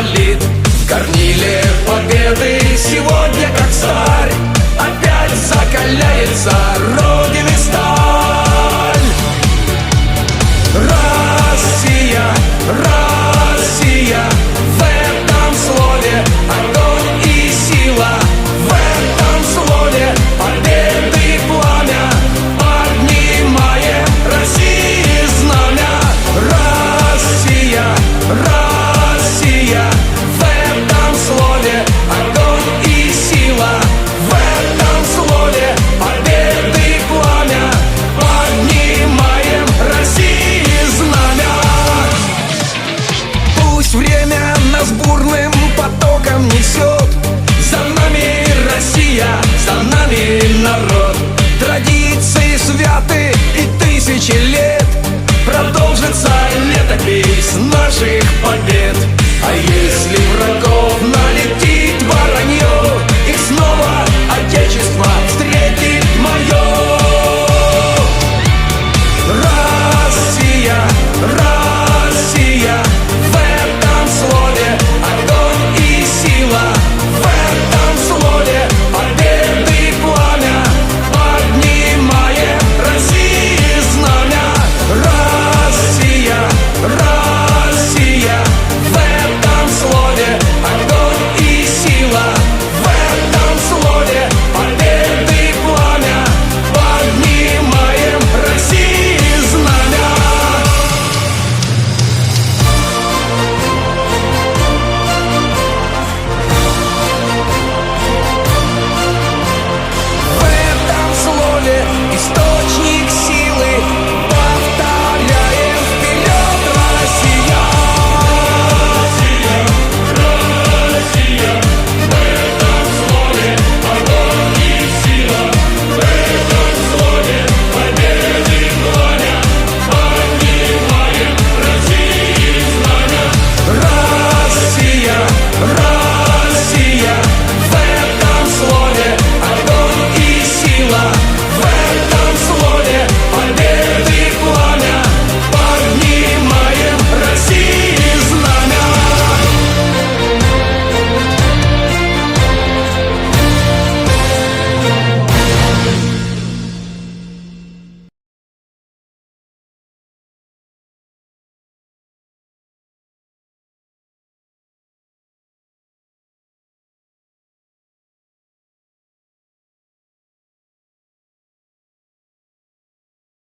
болит. В горниле победы сегодня, как царь, опять закаляется Родины сталь. Россия, Россия, в этом слове огонь и сила, в этом слове победы пламя, поднимаем России знамя. Россия, Россия, в этом слове огонь и сила, в этом слове победы пламя, поднимаем России знамя. Пусть время нас бурным потоком несет, за нами Россия, за нами народ. Традиции святы и тысячи лет, продолжится летопись наших побед. А если врагов